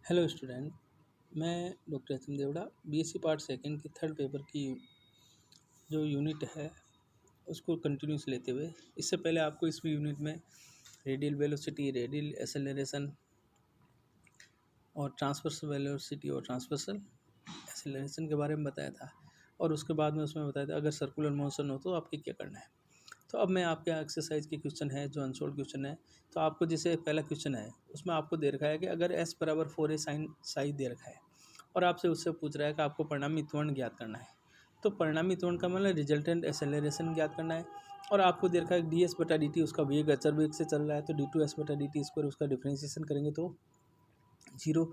Hello student. मैं doctor H M Devda BSc part second की third paper की जो यूनिट है उसको कंटिन्यूस लेते हुए, इससे पहले आपको इस यूनिट में रेडियल वेलोसिटी, रेडियल एक्सेलरेशन और ट्रांसवर्सल वेलोसिटी और ट्रांसवर्सल एक्सेलरेशन के बारे में बताया था। और उसके बाद में उसमें बताया था अगर सर्कुलर मोशन हो तो आपके क्या करना है। तो अब मैं आपके एक्सरसाइज के क्वेश्चन है जो अनसोल्ड क्वेश्चन है। तो आपको जैसे पहला क्वेश्चन है उसमें आपको दे रखा है कि अगर s बराबर 4a साइन साई दे रखा है और आपसे उससे पूछ रहा है कि आपको परिणामी त्वरण ज्ञात करना है। तो परिणामी त्वरण का मतलब रिजल्टेंट एक्सेलरेशन ज्ञात करना है। और आपको दे रखा है डी एस बटा डी टी, उसका वेग अचर वेग से चल रहा है तो डी टू एस बटा डी टी स्क्वायर उसका डिफ्रेंशिएशन करेंगे तो 0।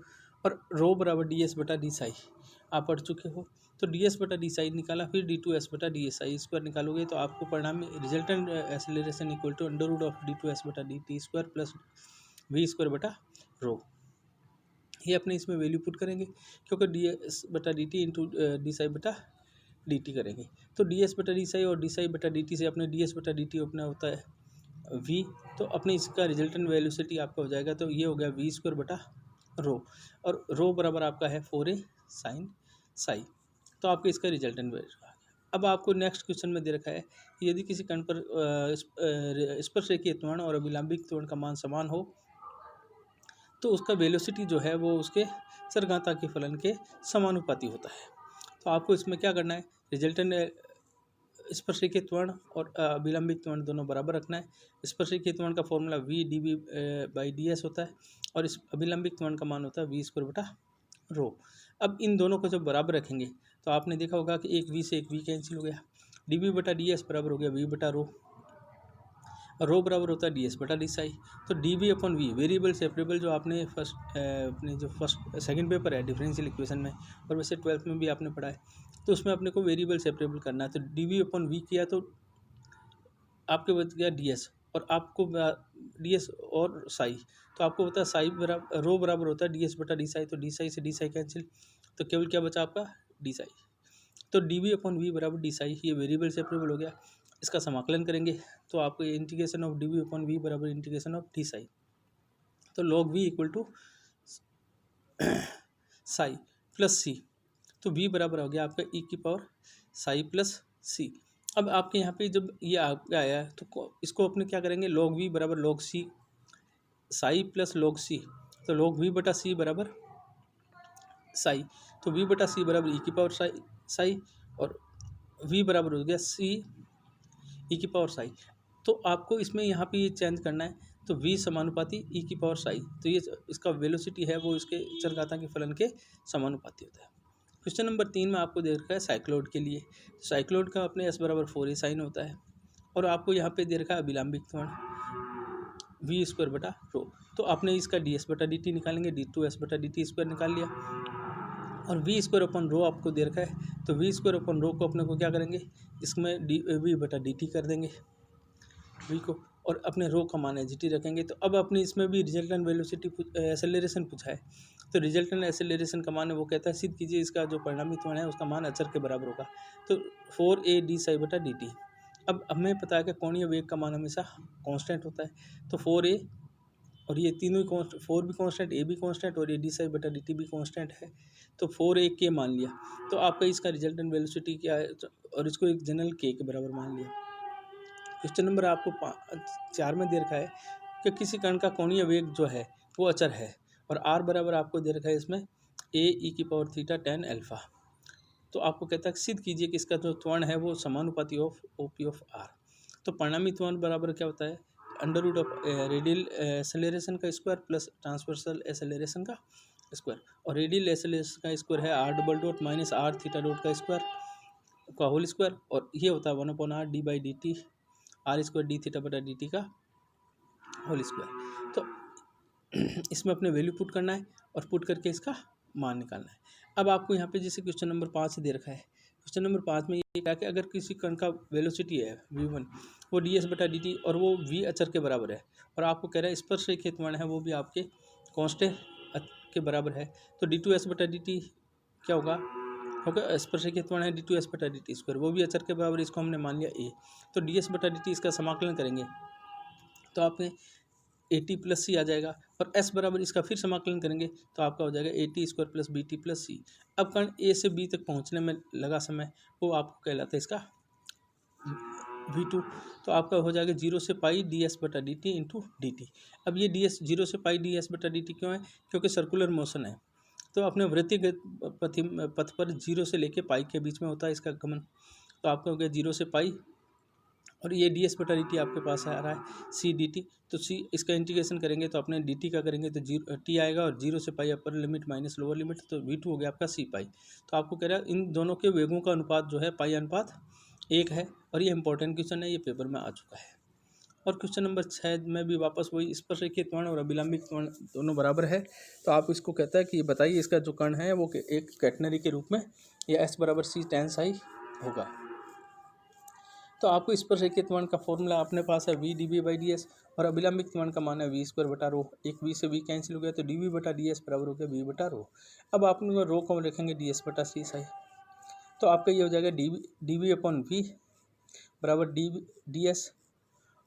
और रो बराबर डी एस बटा डी साई आप पढ़ चुके हो। तो डी एस बटा डी साई निकाला, फिर डी टू एस बटा डी एस आई स्क्वायर निकालोगे तो आपको परिणाम में resultant acceleration equal to under root of D two s बटा d t square plus v square बटा रो। ये अपने इसमें वैल्यू पुट करेंगे क्योंकि डी एस बटा d t into d psi बटा डी टी करेंगे। तो डी एस बटा डी साई और डी साई बटा डी टी से अपने डी एस बटा डी टी अपना होता है वी। तो अपने इसका रिजल्टेंट वेलोसिटी आपका हो जाएगा, तो ये हो गया वी स्क्वायर बटा रो। और रो बराबर आपका है 4a साइन साई। तो आपके इसका रिजल्टेंट वैल्यू आ गया। अब आपको नेक्स्ट क्वेश्चन में दे रखा है कि यदि किसी कण पर स्पर्शरेखीय त्वरण और अभिलंबिक त्वरण का मान समान हो तो उसका वेलोसिटी जो है वो उसके चरघाता के फलन के समानुपाती होता है। तो आपको इसमें क्या करना है, रिजल्टेंट स्पर्शरेखीय त्वरण और अभिलंबिक त्वरण दोनों बराबर रखना है। स्पर्शरेखीय त्वरण का formula v d v by d s होता है और इस अभिलंबिक त्वरण का मान होता है वी स्क्वायर बटा रो। अब इन दोनों को जब बराबर रखेंगे तो आपने देखा होगा कि एक वी से एक वी कैंसिल हो गया, डी वी बटा डी एस बराबर हो गया वी बटा रो। रो बराबर होता है डी एस बटा डी साई। तो डी वी अपन वी वेरिएबल सेपरेबल जो आपने अपने जो फर्स्ट सेकंड पेपर है डिफरेंशियल इक्वेशन में और वैसे 12th में भी आपने पढ़ा है, तो उसमें अपने को वेरिएबल सेपरेबल करना है। तो डी वी अपन वी किया तो आपके बच गया डी एस और आपको डी एस और साई। तो आपको होता है साई बराबर रो बराबर होता है डी एस बटा डी साई। तो डी साई से डी साई कैंसिल, तो केवल क्या बचा आपका डी साई। तो डी वी अपॉन वी बराबर डी साई, ये वेरिएबल सेपरेबल हो गया। इसका समाकलन करेंगे तो आपको integration of d v upon v बराबर इंटीग्रेशन ऑफ डी साई। तो log v equal to psi plus c. तो वी बराबर हो गया आपका ई की पावर साई प्लस सी। अब आपके यहाँ पे जब ये आया है तो इसको अपने क्या करेंगे, लॉग वी बराबर log c Sai plus log c. तो लॉग वी बटा सी बराबर साई। तो वी बटा सी बराबर ई की पावर साई साई और वी बराबर हो गया सी ई की पावर साई। तो आपको इसमें यहाँ पे ये चेंज करना है, तो वी समानुपाती ई की पावर साई। तो ये इसका वेलोसिटी है वो इसके चरघाता के फलन के समानुपाती होता है। क्वेश्चन नंबर 3 में आपको दे रखा है साइक्लोइड के लिए। साइक्लोइड का अपने एस बराबर 4a साइन होता है और आपको यहाँ पे दे रखा है अभिलंबिक त्वरण वी स्क्वायर बटा रो। तो आपने इसका डी एस बटा डी टी निकालेंगे, डी टू एस बटा डी टी स्क्वायर निकाल लिया और वी स्क्वायर अपन रो आपको दे रखा है। तो वी स्क्वायर अपन रो को अपने को क्या करेंगे, इसमें डी वी बटा डी टी कर देंगे वी को, और अपने रो का मान जी टी रखेंगे। तो अब अपने इसमें भी रिजल्टेंट वेलोसिटी एक्सेलरेशन पूछा है। तो रिजल्टेंट एक्सेलरेशन का मान है वो कहता है सिद्ध कीजिए इसका जो परिणामी त्वरण है उसका मान अचर के बराबर होगा। तो 4a डी साई बटा डी टी। अब हमें पता है कि कोणीय वेग का मान हमेशा कांस्टेंट होता है। तो 4a और ये तीनों ही कॉन्स्ट 4 भी कांस्टेंट, ए भी कांस्टेंट और ये डी साई बटा डी टी भी कांस्टेंट है। तो 4a के मान लिया, तो आपका इसका रिजल्टेंट वेलोसिटी क्या है और इसको एक जनरल के बराबर मान लिया। क्वेश्चन नंबर आपको 4 में दे रखा है कि किसी कण का कोणीय वेग जो है वो अचर है और आर बराबर आपको दे रखा है इसमें ए ई की पावर थीटा टेन अल्फा। तो आपको कहता है सिद्ध कीजिए कि इसका जो त्वरण है वो समानुपाती of O P of r. तो परिणामी त्वरण बराबर क्या होता है, under root of radial acceleration का स्क्वायर प्लस ट्रांसवर्सल एक्सेलरेशन का स्क्वायर। और रेडियल एक्सेलरेशन का स्क्वायर है r double dot minus r theta dot का स्क्वायर का होल स्क्वायर, और ये होता है 1/r d by d t r square d theta बटा डी टी का होल स्क्वायर। तो इसमें अपने वैल्यू पुट करना है और पुट करके इसका मान निकालना है। अब आपको यहाँ पे जैसे क्वेश्चन नंबर 5 दे रखा है, क्वेश्चन नंबर 5 में ये कहा कि अगर किसी कण का वेलोसिटी है v1 वो डी एस बटा डी टी और वो v अचर के बराबर है और आपको कह रहा है स्पर्शरेखीय त्वरण है वो भी आपके कांस्टेंट के बराबर है। तो डी टू एस बटा डी टी क्या होगा, स्पर्शरेखीय त्वरण है डी टू एस बटा डी टी स्क्वायर, वो भी अचर के बराबर, इसको हमने मान लिया ए। तो डी एस बटा डी टी इसका समाकलन करेंगे तो आपने ए टी प्लस सी आ जाएगा, और एस बराबर इसका फिर समाकलन करेंगे तो आपका हो जाएगा a t square plus b t plus c. अब कण ए से बी तक पहुंचने में लगा समय वो आपको कहलाता है इसका v2। तो आपका हो जाएगा 0 से पाई डी एस बटा d t into D T. अब ये डी एस 0 से पाई डी एस बटा डी टी क्यों है? क्योंकि सर्कुलर मोशन है, तो अपने वृत्तीगत पथ पर 0 से लेके पाई के बीच में होता है इसका गमन। तो आपका हो गया 0 से पाई, और ये डी एस बटा डी टी आपके पास आ रहा है सी डी टी। तो सी इसका इंटीग्रेशन करेंगे तो अपने डी टी का करेंगे तो टी आएगा, और 0 से pi upper limit minus lower limit, तो v2 हो गया आपका सी पाई। तो आपको कह रहा है इन दोनों के वेगों का अनुपात जो है पाई अनुपात 1 है, और ये इंपॉर्टेंट क्वेश्चन है, ये पेपर में आ चुका है। और क्वेश्चन नंबर 6 में भी वापस वही स्पर्शरेखीय त्वरण और अभिलंबित त्वरण दोनों बराबर है। तो आप इसको कहता है कि बताइए इसका जो कण है वो एक कैटनरी के रूप में या एस बराबर सी टेन साई होगा। तो आपको स्पर्शरेखीय त्वरण का फॉर्मूला अपने पास है v d v by d s, और अभिलंबित त्वरण का मान है वी स्क्वायर बटा रो। एक वी से वी कैंसिल हो गया तो डी वी बटा डी एस बराबर हो गया वी बटा रो। अब आप रो को रखेंगे डी एस बटा सी साई, तो आपका ये हो जाएगा डी वी अपॉन वी बराबर डी एस,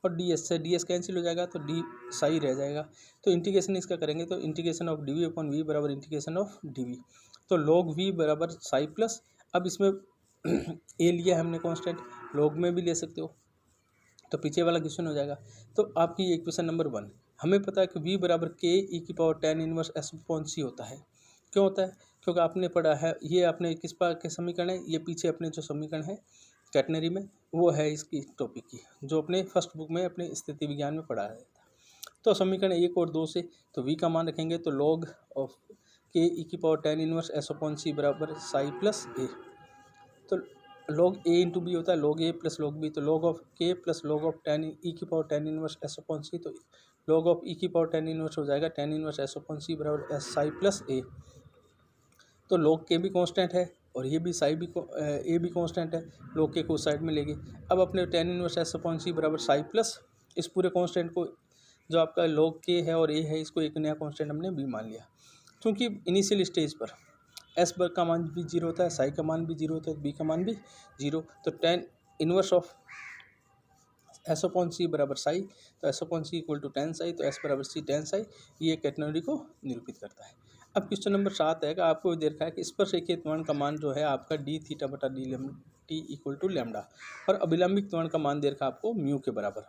और डी एस से डी एस कैंसिल हो जाएगा तो डी साई रह जाएगा। तो इंटीग्रेशन इसका करेंगे तो integration of d v upon v बराबर इंटीग्रेशन ऑफ डी वी, तो लॉग वी बराबर साई प्लस, अब इसमें ए लिया है हमने कांस्टेंट, लॉग में भी ले सकते हो, तो पीछे वाला क्वेश्चन हो जाएगा। तो आपकी इक्वेशन नंबर 1, हमें पता है कि v बराबर के ई की power ten inverse s upon c होता है। क्यों होता है? क्योंकि आपने पढ़ा है, ये आपने किस पार के समीकरण है, ये पीछे अपने जो समीकरण है कैटनरी में वो है इसकी टॉपिक की, जो अपने फर्स्ट बुक में अपने स्थिति विज्ञान में पढ़ा है। तो समीकरण 1 और 2 से तो v का मान रखेंगे तो लॉग ऑफ के ई की power ten inverse s upon c बराबर साई प्लस ए, तो लॉग ए इंटू बी होता है log a plus log b, तो log of k plus log of ten e की power ten inverse s upon c, तो log of ई की power ten inverse हो जाएगा ten inverse s upon c बराबर S Sai plus ए। तो log के भी कांस्टेंट है और ये भी साई भी ए भी कांस्टेंट है, लॉग के को साइड में लेंगे। अब अपने ten inverse s upon c बराबर साई प्लस इस पूरे कांस्टेंट को जो आपका लॉग के है और ए है इसको एक नया कांस्टेंट हमने बी मान लिया, क्योंकि इनिशियल स्टेज पर एस बर का मान भी 0 होता है, साई का मान भी 0 होता है, बी का मान भी 0, तो ten inverse of s upon c बराबर साई, तो s upon c equal to ten psi, तो एस बराबर सी टेन साई, ये कैटेगरी को निरूपित करता है। अब क्वेश्चन नंबर 7 है कि आपको दे रखा है कि स्पर्शरेखीय त्वरण का मान जो है आपका डी थीटा बटा d t equal to lambda, और अभिलंबित त्वरण का मान दे रखा है आपको म्यू के बराबर।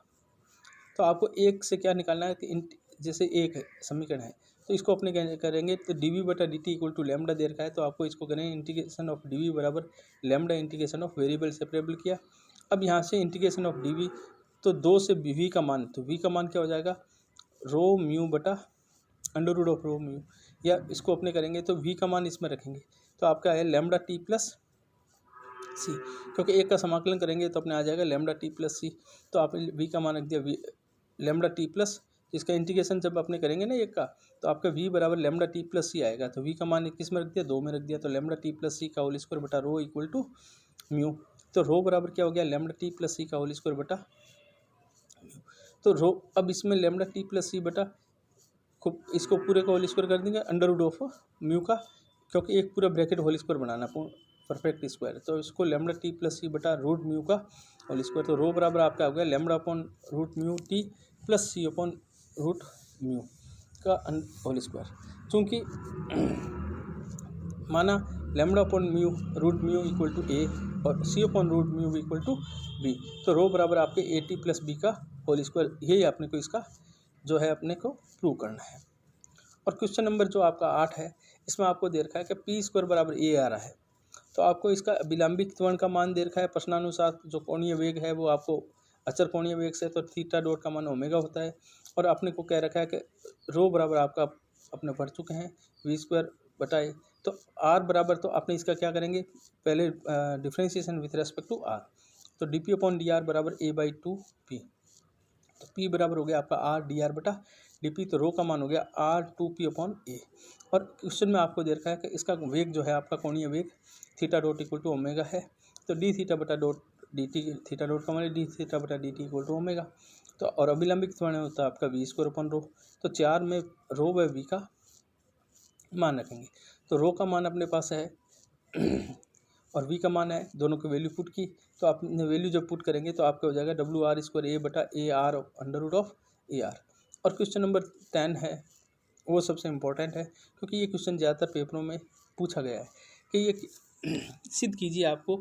तो आपको एक से क्या निकालना है कि जैसे एक समीकरण है तो इसको अपने करेंगे तो डी वी बटा d t equal to lambda दे रखा है, तो आपको इसको करेंगे इंटीग्रेशन ऑफ डी वी बराबर lambda integration of variable separable किया। अब यहाँ से इंटीग्रेशन ऑफ डी वी, तो 2 से वी का मान, तो वी का मान क्या हो जाएगा रो म्यू बटा under root of rho mu, या इसको अपने करेंगे तो वी का मान इसमें रखेंगे तो आपका है लैम्डा टी प्लस सी, क्योंकि एक का समाकलन करेंगे तो अपने आ जाएगा लैम्डा टी प्लस सी, तो आपने वी का मान रख दिया लैम्डा टी प्लस, इसका इंटीग्रेशन जब अपने करेंगे ना एक का तो आपका v बराबर लैम्डा टी प्लस सी आएगा, तो v का मान किस में रख दिया 2 में रख दिया, तो लैम्डा टी प्लस सी का होल स्क्वायर बटा रो इक्वल टू म्यू, तो रो बराबर क्या हो गया लैम्डा टी प्लस सी का होल स्क्वायर बटा म्यू, तो रो अब इसमें लैम्डा टी प्लस सी बटा खूब इसको पूरे का होल स्क्वायर कर देंगे अंडर रूट ऑफ म्यू का, क्योंकि एक पूरा ब्रैकेट होल स्क्वायर बनाना परफेक्ट स्क्वायर, तो इसको लैम्डा टी प्लस सी बटा रूट म्यू का होल स्क्वायर, तो रो बराबर आपका हो गया lambda upon root mu t plus c upon root mu का होल स्क्वायर, चूँकि माना lambda upon mu root mu equal to a और c upon root mu equal to b, तो रो बराबर आपके ए टी प्लस बी का whole square, यही अपने को इसका जो है अपने को प्रूव करना है। और क्वेश्चन नंबर जो आपका 8 है इसमें आपको दे रखा है कि पी स्क्वायर बराबर ए आ रहा है, तो आपको इसका विलंबित त्वरण का मान दे रखा है प्रश्नानुसार, जो कोणीय वेग है वो आपको अचर कोणीय वेग से तो थीटा डॉट का मान ओमेगा होता है, और आपने को कह रखा है कि रो बराबर आपका अपने पढ़ चुके हैं वी स्क्वायर बटाए, तो आर बराबर तो आपने इसका क्या करेंगे पहले differentiation with respect to r, तो d p upon d r बराबर ए बाई टू पी, तो पी बराबर हो गया आपका आर डी आर बटा डी पी, तो रो का मान हो गया r two p upon a. और क्वेश्चन में आपको दे रखा है कि इसका वेग जो है आपका कोणीय वेग theta dot equal to omega है, तो डी थीटा बटा dot d t, theta dot का मान डी थीटा बटा d t equal to omega, तो और अभिलंबित त्वरण होता है आपका वी स्क्वायर अपॉन रो, तो 4 में रो व वी का मान रखेंगे, तो रो का मान अपने पास है और वी का मान है, दोनों की वैल्यू पुट की, तो आपने वैल्यू जब पुट करेंगे तो आपका हो जाएगा डब्ल्यू आर स्क्वायर ए बटा a r under root of a r, और क्वेश्चन नंबर 10 है, वो सबसे इम्पोर्टेंट है क्योंकि ये क्वेश्चन ज़्यादातर पेपरों में पूछा गया है कि ये सिद्ध कीजिए आपको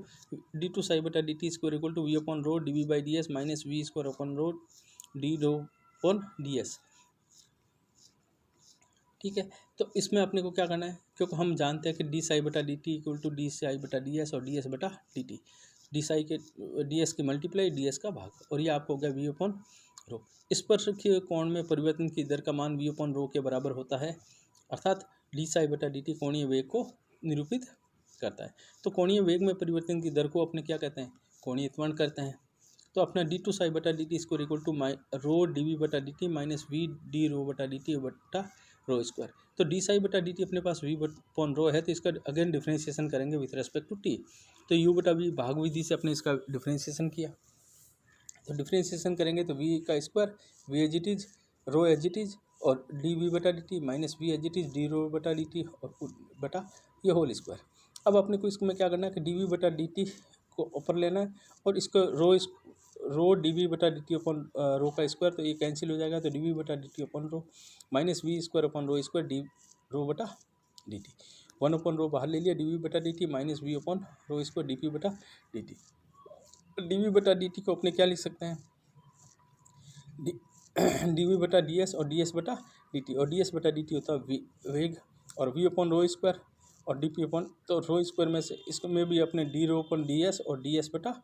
d2 साई बटा d t square equal to v upon rho d v by d s minus v square upon rho d rho upon d s. ठीक है, तो इसमें अपने को क्या करना है, क्योंकि हम जानते हैं कि डी साई बटा d t equal to d psi बटा डी एस और डी एस बटा डी टी, डी साई के डी एस की मल्टीप्लाई डी एस का भाग, और ये आपको हो गया वी अपॉन रो। स्पर्शकीय कोण में परिवर्तन की दर का मान वी अपॉन रो के बराबर होता है, अर्थात डी साई बटा डी टी कोणीय वेग को निरूपित करता है। तो कोणीय वेग में परिवर्तन की दर को अपने क्या कहते हैं, कोणीय त्वरण करते हैं। तो अपना डी टू साई बटा d t square equal to rho d v बटा d t minus v d rho बटा डी टी बटा रो स्क्वायर। तो डी साई बटा डी टी अपने पास वी अपॉन रो है, तो इसका अगेन डिफ्रेंशिएशन करेंगे विथ रेस्पेक्ट टू टी। तो यू बटा वी भाग विधि से अपने इसका डिफ्रेंशिएशन किया, तो डिफ्रेंशिएशन करेंगे तो वी का square, v as it is, rho as it is, और डी वी बटा d t minus v as it is d rho बटा डी टी और बटा ये होल स्क्वायर। अब अपने को इसमें क्या करना है कि डी वी बटा डी टी को ऊपर लेना है और इसको रो डी वी बटा डी टी अपॉन रो का स्क्वायर, तो ये कैंसिल हो जाएगा, तो डी वी बटा d t upon rho minus v square upon rho square d rho बटा d t, one upon rho बाहर ले लिया, डी वी बटा d t minus v upon rho square d p बटा डी टी। डी वी बटा d t को अपने क्या लिख सकते हैं, डी वी बटा डी एस और डी एस बटा डी टी, और डी एस बटा डी टी होता है वेग, और वी अपॉन रो स्क्वायर और डी पी अपॉन, तो रो स्क्वायर में से इसको में भी अपने D rho upon d s और डी एस बटा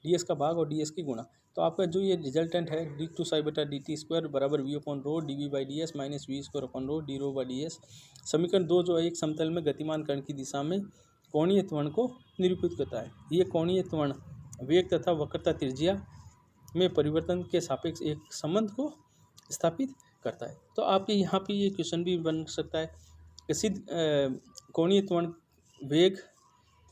डी एस का भाग और डी एस की गुणा। तो आपका जो ये रिजल्टेंट है डी टू साई बटा डी टी स्क्वायर बराबर v upon rho d v by d s minus v square upon rho d rho by d s. समीकरण 2 जो है एक समतल में गतिमान कण की दिशा में कोणीय त्वरण को निरूपित करता है। ये कोणीय त्वरण वेग तथा वक्रता त्रिज्या में परिवर्तन के सापेक्ष एक संबंध को स्थापित करता है। तो आपके यहाँ पे ये क्वेश्चन भी बन सकता है कि सिद्ध कोणीय त्वरण वेग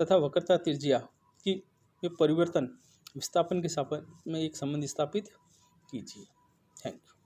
तथा वक्रता त्रिज्या की परिवर्तन विस्थापन के सापेक्ष में एक संबंध स्थापित कीजिए। Thank you.